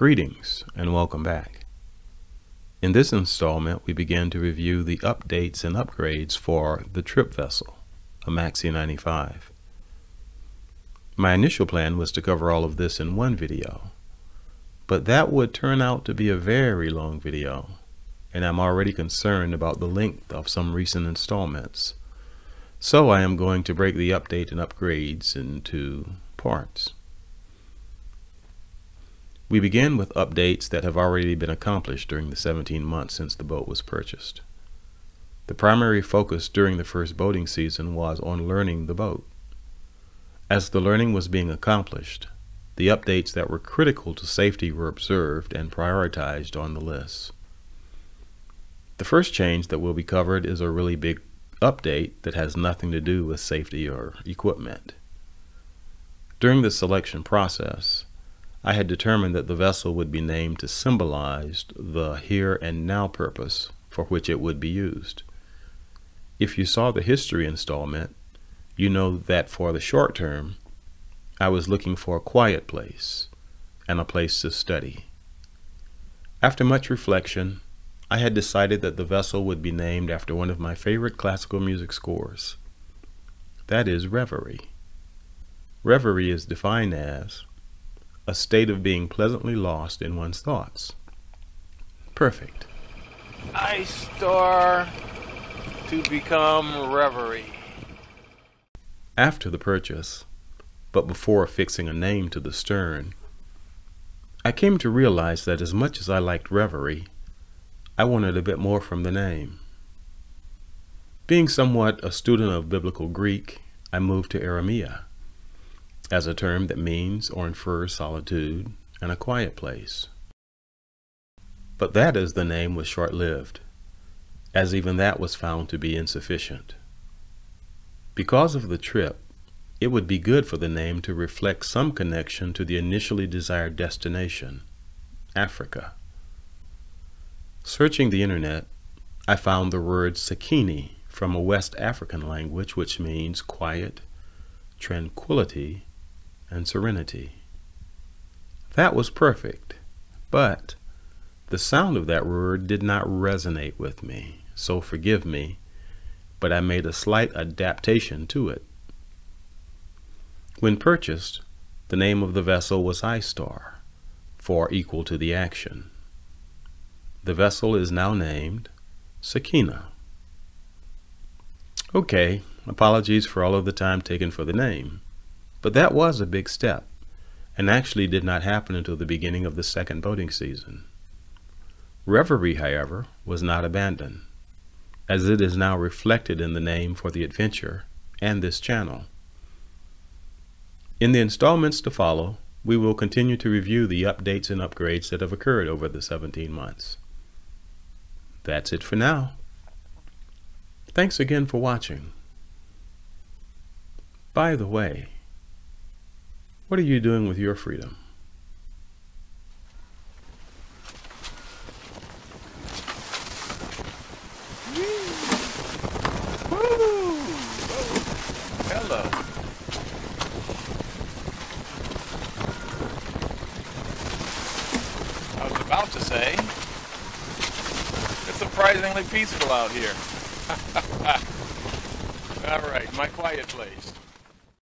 Greetings and welcome back. In this installment, we began to review the updates and upgrades for the trip vessel, a Maxi 95. My initial plan was to cover all of this in one video, but that would turn out to be a very long video, and I'm already concerned about the length of some recent installments. So I am going to break the update and upgrades into parts. We begin with updates that have already been accomplished during the 17 months since the boat was purchased. The primary focus during the first boating season was on learning the boat. As the learning was being accomplished, the updates that were critical to safety were observed and prioritized on the list. The first change that will be covered is a really big update that has nothing to do with safety or equipment. During the selection process, I had determined that the vessel would be named to symbolize the here and now purpose for which it would be used. If you saw the history installment, you know that for the short term, I was looking for a quiet place and a place to study. After much reflection, I had decided that the vessel would be named after one of my favorite classical music scores. That is Reverie. Reverie is defined as a state of being pleasantly lost in one's thoughts. Perfect. I store to become Reverie. After the purchase, but before affixing a name to the stern, I came to realize that as much as I liked Reverie, I wanted a bit more from the name. Being somewhat a student of biblical Greek, I moved to Eremia, as a term that means or infers solitude and a quiet place. But that as the name was short-lived, as even that was found to be insufficient. Because of the trip, it would be good for the name to reflect some connection to the initially desired destination, Africa. Searching the internet, I found the word Sakini from a West African language which means quiet, tranquility, and serenity. That was perfect, but the sound of that word did not resonate with me, so forgive me, but I made a slight adaptation to it. When purchased, the name of the vessel was iStar, for equal to the action. The vessel is now named Sakina. Okay, apologies for all of the time taken for the name. But that was a big step, and actually did not happen until the beginning of the second boating season. Reverie, however, was not abandoned, as it is now reflected in the name for the adventure and this channel. In the installments to follow, we will continue to review the updates and upgrades that have occurred over the 17 months. That's it for now. Thanks again for watching. By the way, what are you doing with your freedom? Woo! Hello. I was about to say, it's surprisingly peaceful out here. All right, my quiet place.